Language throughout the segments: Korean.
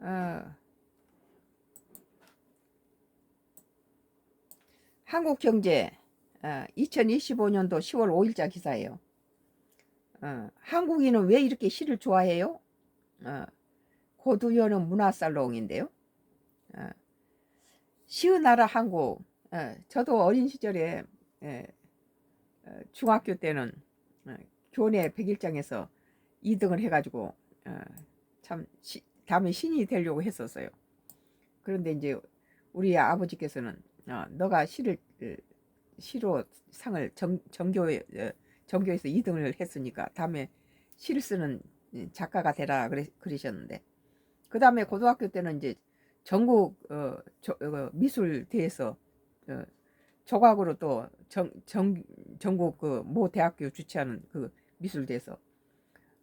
어, 한국경제 2025년도 10월 5일자 기사예요. 한국인은 왜 이렇게 시를 좋아해요? 고두현은 문화살롱인데요. 어, 시의 나라 한국. 저도 어린 시절에 예, 중학교 때는 어, 교내 백일장에서 2등을 해가지고 참 다음에 신이 되려고 했었어요. 그런데 이제 우리 아버지께서는 너가 시로 상을 전교에서 2등을 했으니까 다음에 시를 쓰는 작가가 되라 그러셨는데, 그 다음에 고등학교 때는 이제 전국 미술 대회에서 어, 조각으로 또 전국 그 모 대학교 주최하는 그 미술 대회에서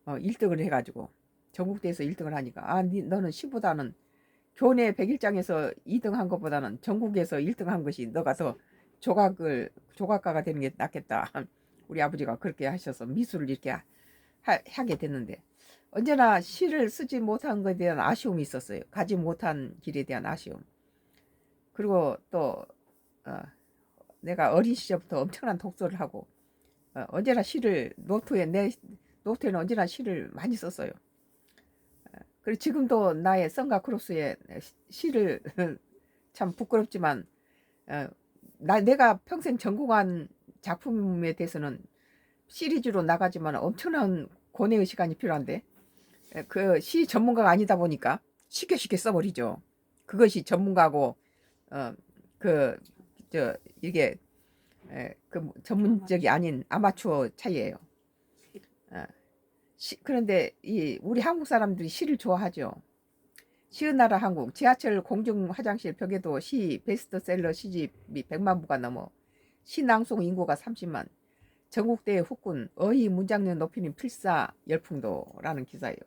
1등을 해가지고 전국대회에서 1등을 하니까 너는 시보다는 교내 100일장에서 2등 한 것보다는 전국에서 1등 한 것이 너가 더 조각가가 되는 게 낫겠다. 우리 아버지가 그렇게 하셔서 미술을 이렇게 하게 됐는데, 언제나 시를 쓰지 못한 것에 대한 아쉬움이 있었어요. 가지 못한 길에 대한 아쉬움. 그리고 또 어, 내가 어린 시절부터 엄청난 독서를 하고 언제나 시를 내 노트에는 언제나 시를 많이 썼어요. 그리고 지금도 나의 썬가 크로스에 시를 참 부끄럽지만 어, 내가 평생 전공한 작품에 대해서는 시리즈로 나가지만 엄청난 고뇌의 시간이 필요한데 그 시 전문가가 아니다 보니까 쉽게 쉽게 써버리죠. 그것이 전문가고 어, 그, 이게 그 전문적이 아닌 아마추어 차이예요. 어, 그런데 우리 한국 사람들이 시를 좋아하죠. 시의 나라 한국, 지하철 공중 화장실 벽에도 시 베스트셀러 시집이 100만 부가 넘어 시낭송 인구가 30만, 전국대회 후군, 어휘 문장력 높이는 필사 열풍도라는 기사예요.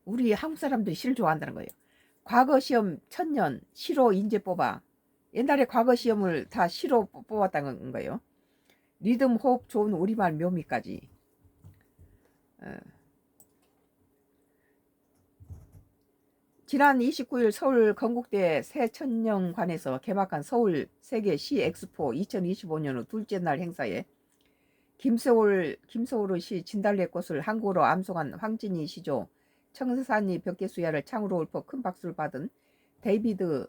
우리 한국 사람들이 시를 좋아한다는 거예요. 과거 시험 천년 시로 인재 뽑아. 옛날에 과거 시험을 다 시로 뽑았다는 거예요. 리듬, 호흡 좋은 우리말 묘미까지. 어. 지난 29일 서울 건국대 새천년관에서 개막한 서울 세계 시 엑스포 2025년 후 둘째 날 행사에 김서울의 시 진달래꽃을 한국어로 암송한 황진희 시조, 청산리 벽계수야를 창으로 읊어 큰 박수를 받은 데이비드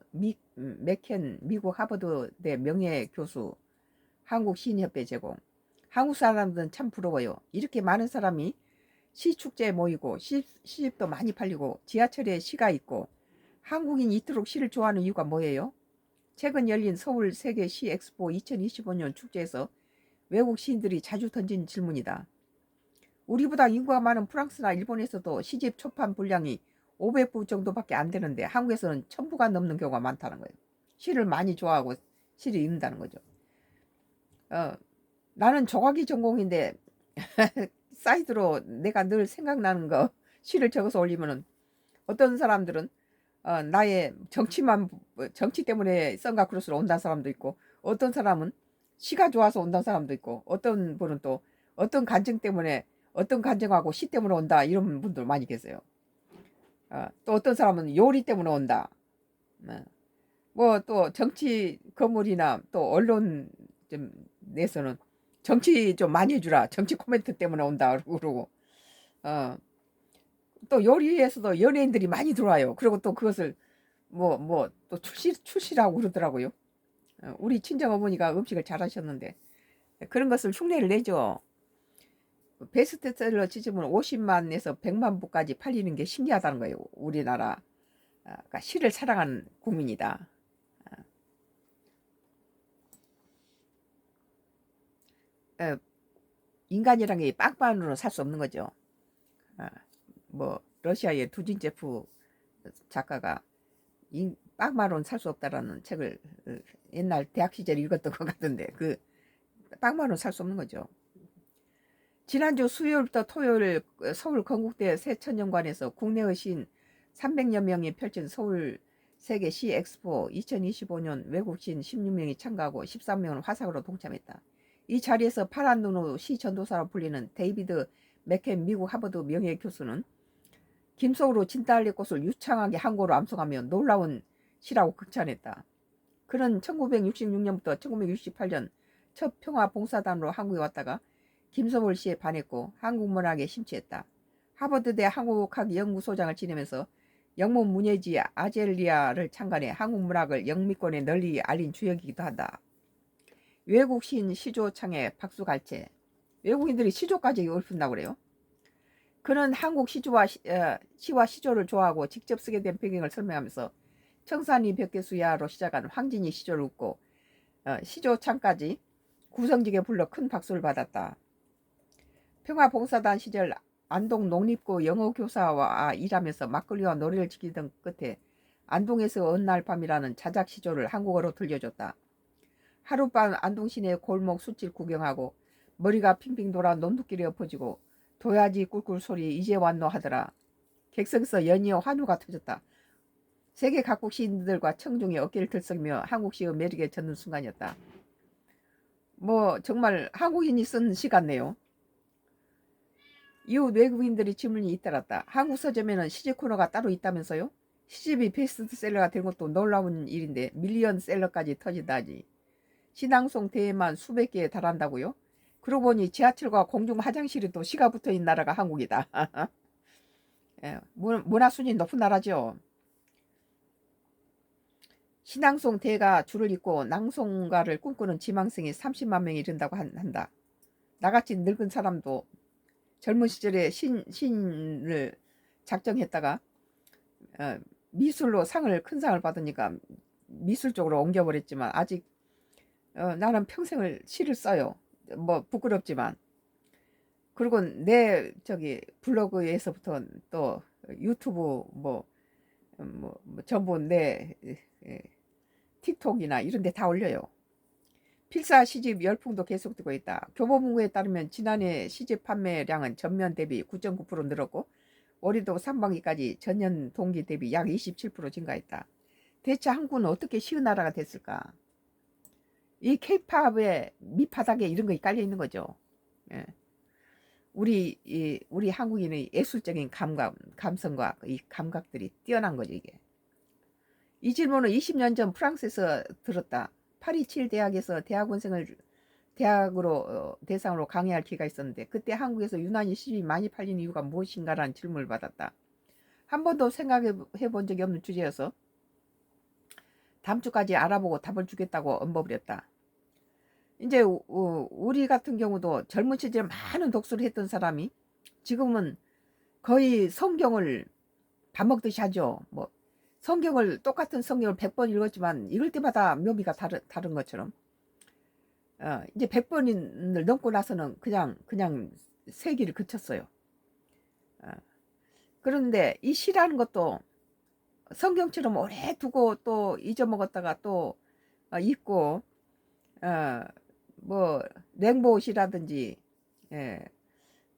맥켄 미국 하버드대 명예교수, 한국시인협회 제공. 한국 사람들은 참 부러워요. 이렇게 많은 사람이 시축제에 모이고 시집도 많이 팔리고 지하철에 시가 있고 한국인이 이토록 시를 좋아하는 이유가 뭐예요? 최근 열린 서울 세계 시 엑스포 2025년 축제에서 외국 시인들이 자주 던진 질문이다. 우리보다 인구가 많은 프랑스나 일본에서도 시집 초판 분량이 500부 정도밖에 안 되는데 한국에서는 1000부가 넘는 경우가 많다는 거예요. 시를 많이 좋아하고 시를 읽는다는 거죠. 나는 조각이 전공인데 사이드로 내가 늘 생각나는 거 시를 적어서 올리면은 어떤 사람들은 나의 정치 때문에 썬가크로스로 온다는 사람도 있고, 어떤 사람은 시가 좋아서 온다는 사람도 있고, 어떤 분은 또 어떤 간증 때문에 어떤 간증하고 시 때문에 온다 이런 분들 많이 계세요. 또 어떤 사람은 요리 때문에 온다. 뭐 또 정치 거물이나 또 언론 좀 내서는 정치 좀 많이 해주라. 정치 코멘트 때문에 온다 그러고 또 요리에서도 연예인들이 많이 들어와요. 그리고 또 그것을 뭐 또 출시라고 그러더라고요. 우리 친정 어머니가 음식을 잘하셨는데 그런 것을 흉내를 내죠. 베스트셀러 지점은 50만에서 100만 부까지 팔리는 게 신기하다는 거예요. 우리나라 그러니까 시를 사랑하는 국민이다. 어, 인간이란 게 빵빵으로 살 수 없는 거죠. 뭐 러시아의 두진제프 작가가 빵만으로는 살 수 없다라는 책을 옛날 대학 시절에 읽었던 것 같은데 그 빵만으로는 살 수 없는 거죠. 지난주 수요일부터 토요일 서울 건국대 새천년관에서 국내의 시인 300여 명이 펼친 서울 세계 시 엑스포 2025년 외국 시인 16명이 참가하고 13명은 화상으로 동참했다. 이 자리에서 파란 눈의 시 전도사로 불리는 데이비드 맥켄 미국 하버드 명예교수는 김소로 진달래꽃을 유창하게 한고로 암송하며 놀라운 시라고 극찬했다. 그는 1966년부터 1968년 첫 평화봉사단으로 한국에 왔다가 김소월 씨에 반했고 한국 문학에 심취했다. 하버드대 한국학 연구소장을 지내면서 영문 문예지 아젤리아를 창간해 한국 문학을 영미권에 널리 알린 주역이기도 한다. 외국 시인 시조창에 박수갈채. 외국인들이 시조까지 읊은다고 그래요. 그는 한국 시와 시조를 좋아하고 직접 쓰게 된 배경을 설명하면서 청산리 벽계수야로 시작한 황진이 시조를 읊고 시조창까지 구성지게 불러 큰 박수를 받았다. 평화봉사단 시절 안동 농립고 영어교사와 일하면서 막걸리와 노래를 지키던 끝에 안동에서 어느 날 밤이라는 자작 시조를 한국어로 들려줬다. 하룻밤 안동 시내 골목 숯집 구경하고 머리가 핑핑 돌아 논두길에 엎어지고 도야지 꿀꿀 소리 이제 왔노 하더라. 객석에서 연이어 환호가 터졌다. 세계 각국 시인들과 청중이 어깨를 들썩이며 한국 시의 매력에 젖는 순간이었다. 뭐 정말 한국인이 쓴 시 같네요. 이후 외국인들이 질문이 잇따랐다. 한국 서점에는 시집 코너가 따로 있다면서요? 시집이 베스트셀러가 된 것도 놀라운 일인데 밀리언셀러까지 터진다니. 시낭송 대회만 수백 개에 달한다고요? 그러고 보니 지하철과 공중 화장실에 도 시가 붙어있는 나라가 한국이다. 예, 문화 수준이 높은 나라죠. 시낭송 대가 줄을 잇고 낭송가를 꿈꾸는 지망생이 30만 명이 이른다고 한다. 나같이 늙은 사람도 젊은 시절에 신을 작정했다가 미술로 큰 상을 받으니까 미술 쪽으로 옮겨버렸지만 아직 나는 평생을 시를 써요. 뭐 부끄럽지만. 그리고 내 블로그에서부터 또 유튜브 전부 내 틱톡이나 이런 데 다 올려요. 필사 시집 열풍도 계속되고 있다. 교보문고에 따르면 지난해 시집 판매량은 전년 대비 9.9% 늘었고 올해도 상반기까지 전년 동기 대비 약 27% 증가했다. 대체 한국은 어떻게 쉬운 나라가 됐을까? 이 케이팝의 밑바닥에 이런 거 깔려 있는 거죠. 예. 우리 한국인의 예술적인 감성과 이 감각들이 뛰어난 거죠, 이게. 이 질문은 20년 전 프랑스에서 들었다. 파리 7 대학에서 대학원생을 대상으로 강의할 기회가 있었는데 그때 한국에서 유난히 시집이 많이 팔리는 이유가 무엇인가라는 질문을 받았다. 한 번도 생각해 본 적이 없는 주제여서 다음 주까지 알아보고 답을 주겠다고 언버버렸다. 이제 우리 같은 경우도 젊은 시절에 많은 독서를 했던 사람이 지금은 거의 성경을 밥 먹듯이 하죠. 뭐 똑같은 성경을 100번 읽었지만 읽을 때마다 묘미가 다른 것처럼 이제 100번을 넘고 나서는 그냥 세기를 그쳤어요. 그런데 이 시라는 것도 성경처럼 오래 두고 또 잊어먹었다가 또 읽고 뭐 랭보시라든지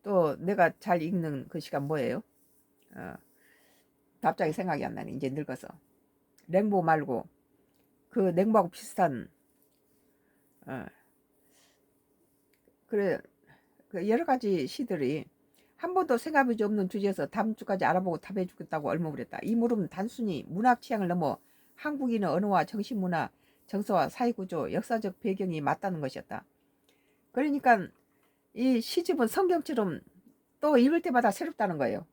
또 내가 잘 읽는 그 시간 뭐예요? 갑자기 생각이 안 나네. 이제 늙어서. 랭보 말고 그 랭보하고 비슷한 그래 그 여러 가지 시들이 한 번도 생각해 본 적 없는 주제에서 다음 주까지 알아보고 답해 주겠다고 얼머무렸다. 이 물음은 단순히 문학 취향을 넘어 한국인의 언어와 정신문화, 정서와 사회구조, 역사적 배경이 맞다는 것이었다. 그러니까 이 시집은 성경처럼 또 읽을 때마다 새롭다는 거예요.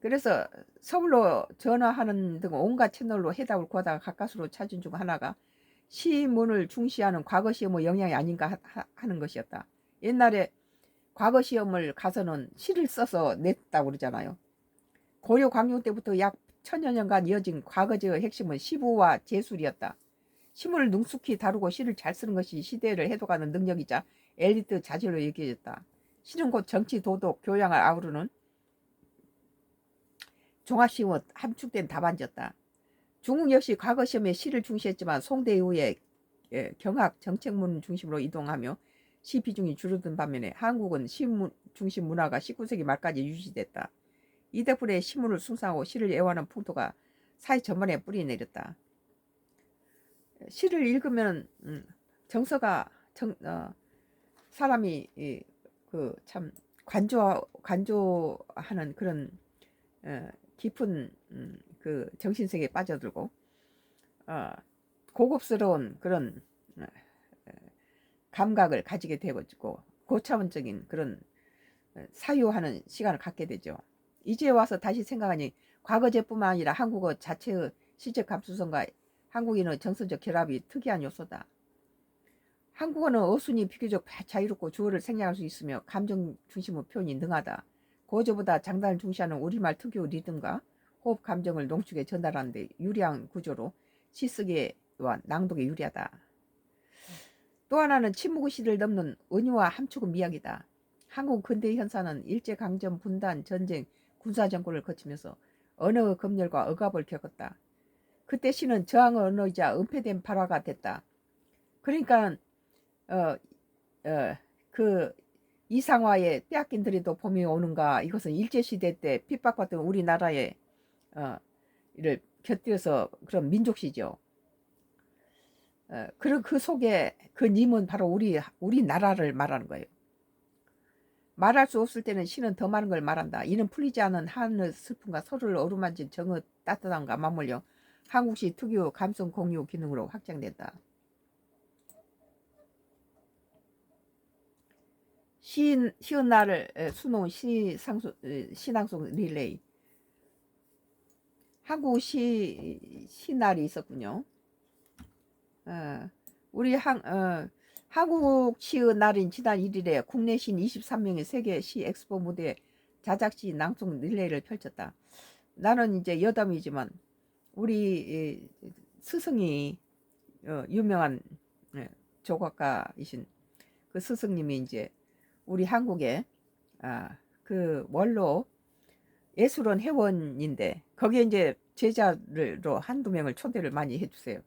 그래서 서울로 전화하는 등 온갖 채널로 해답을 구하다가 가까스로 찾은 중 하나가 시문을 중시하는 과거 시험의 영향이 아닌가 하는 것이었다. 옛날에 과거 시험을 가서는 시를 써서 냈다고 그러잖아요. 고려 광종 때부터 약 1000여 년간 이어진 과거제의 핵심은 시부와 제술이었다. 시문을 능숙히 다루고 시를 잘 쓰는 것이 시대를 해독하는 능력이자 엘리트 자질로 여겨졌다. 시는 곧 정치, 도덕, 교양을 아우르는 종합시험의 함축된 답안지였다. 중국 역시 과거 시험에 시를 중시했지만 송대 이후에 경학, 정책문 중심으로 이동하며 시 비중이 줄어든 반면에 한국은 시 중심 문화가 19세기 말까지 유지됐다. 이 덕분에 시문을 숭상하고 시를 애호하는 풍토가 사회 전반에 뿌리 내렸다. 시를 읽으면 정서가 사람이 참 관조하는 그런 깊은 그 정신세계에 빠져들고 고급스러운 그런 감각을 가지게 되고 고차원적인 그런 사유하는 시간을 갖게 되죠. 이제 와서 다시 생각하니 과거제뿐만 아니라 한국어 자체의 시적 감수성과 한국인의 정서적 결합이 특이한 요소다. 한국어는 어순이 비교적 자유롭고 주어를 생략할 수 있으며 감정 중심의 표현이 능하다. 고조보다 장단을 중시하는 우리말 특유의 리듬과 호흡 감정을 농축에 전달하는 데 유리한 구조로 시쓰기와 낭독에 유리하다. 또 하나는 침묵의 시를 넘는 은유와 함축의 미학이다. 한국 근대 현사는 일제강점 분단 전쟁 군사정권을 거치면서 언어의 검열과 억압을 겪었다. 그때 시는 저항의 언어이자 은폐된 발화가 됐다. 그러니까 어, 그 이상화에 빼앗긴 들이도 봄이 오는가, 이것은 일제시대 때 핍박받던 우리나라의 이를 곁들여서 그런 민족시죠. 그런 그 속에 그 님은 바로 우리나라를 말하는 거예요. 말할 수 없을 때는 시는 더 많은 걸 말한다. 이는 풀리지 않은 한의 슬픔과 서로를 어루만진 정의 따뜻함과 맞물려 한국시 특유 감성 공유 기능으로 확장된다. 쉬운 날을 수놓은 시낭송 릴레이. 한국 시날이 있었군요. 우리 한국 시의 날인 지난 1일에 국내 시인 23명의 세계 시 엑스포 무대에 자작시 낭송 릴레이를 펼쳤다. 나는 이제 여담이지만 우리 스승이 유명한 조각가이신 그 스승님이 이제 우리 한국에 그 원로 예술원 회원인데 거기에 이제 제자로 한두 명을 초대를 많이 해주세요.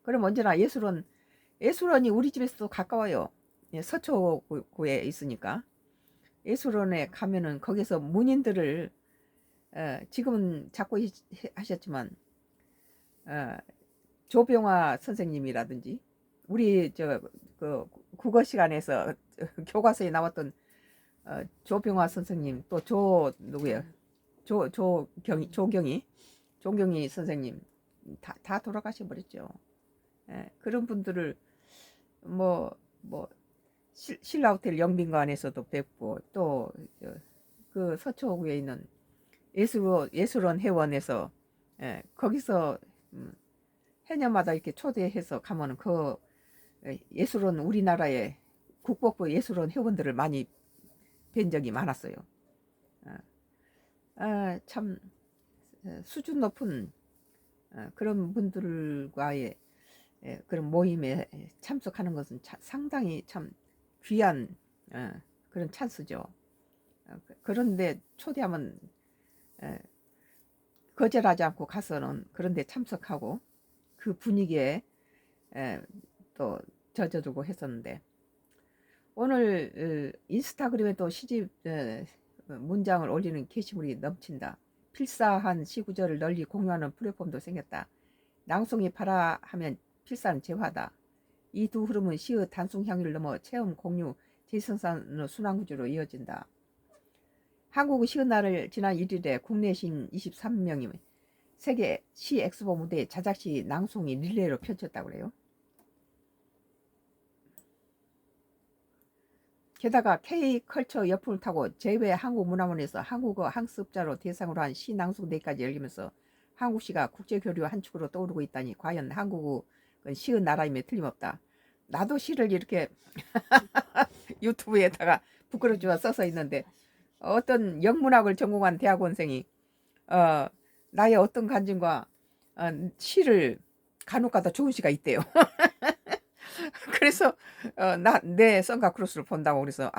그럼 언제나 예술원이 우리 집에서도 가까워요. 예, 서초구에 있으니까 예술원에 가면은 거기서 문인들을 지금은 자꾸 하셨지만 조병화 선생님이라든지 우리 그 국어 시간에서 교과서에 나왔던 조병화 선생님, 또 누구야, 조경희 선생님 다 돌아가셔 버렸죠. 그런 분들을 뭐 신라호텔 영빈관에서도 뵙고, 또 그 서초구에 있는 예술원 회원에서 거기서 해년마다 이렇게 초대해서 가면은 그 예술원, 우리나라의 국보부 예술원 회원들을 많이 뵌 적이 많았어요. 참 수준 높은 그런 분들과의 그런 모임에 참석하는 것은 상당히 참 귀한 그런 찬스죠. 그런데 초대하면 거절하지 않고 가서는 그런데 참석하고 그 분위기에 또 젖어들고 했었는데, 오늘 인스타그램에 또 시집 문장을 올리는 게시물이 넘친다. 필사한 시구절을 널리 공유하는 플랫폼도 생겼다. 낭송이 파라 하면 필사는 재화다. 이 두 흐름은 시의 단순 향유를 넘어 체험, 공유, 재생산의 순환구조로 이어진다. 한국의 시의 날을 지난 1일에 국내 시인 23명이 세계 시 엑스포 무대에 자작시 낭송이 릴레이로 펼쳤다고 그래요. 게다가 K컬처 역풍을 타고 제2회 한국문화원에서 한국어 학습자로 대상으로 한 시낭송 대회까지 열리면서 한국시가 국제교류 한 축으로 떠오르고 있다니 과연 한국은 시의 나라임에 틀림없다. 나도 시를 이렇게 유튜브에다가 부끄럽지만 써서 있는데, 어떤 영문학을 전공한 대학원생이 나의 어떤 간증과 시를 간혹가다 좋은 시가 있대요. 그래서 내 썬가 크로스를 본다고 그래서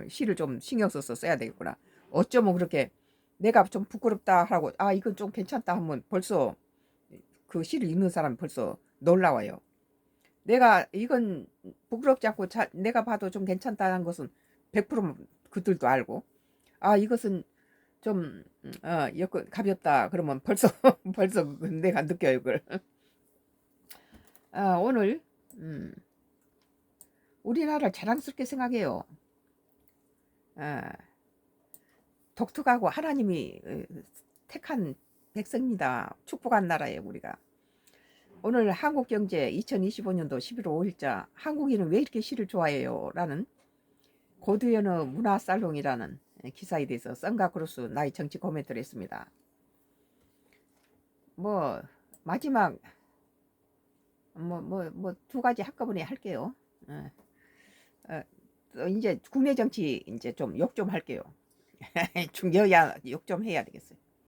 시를 좀 신경 써서 써야 되겠구나. 어쩌면 그렇게 내가 좀 부끄럽다 하고 이건 좀 괜찮다 하면 벌써 그 시를 읽는 사람이 벌써 놀라워요. 내가 이건 부끄럽지 않고 내가 봐도 좀 괜찮다는 것은 100% 그들도 알고, 이것은 좀 가볍다 그러면 벌써 벌써 내가 느껴요 그걸. 오늘 우리나라를 자랑스럽게 생각해요. 어, 독특하고 하나님이 택한 백성입니다. 축복한 나라예요, 우리가. 오늘 한국경제 2025년도 11월 5일자 한국인은 왜 이렇게 시를 좋아해요? 라는 고두현의 문화살롱이라는 기사에 대해서 썬가크루스 나의 정치 코멘트를 했습니다. 뭐 마지막 뭐 두 가지 한꺼번에 할게요. 이제 국내 정치 이제 좀 욕 좀 할게요. 중여야 욕 좀 해야 되겠어요.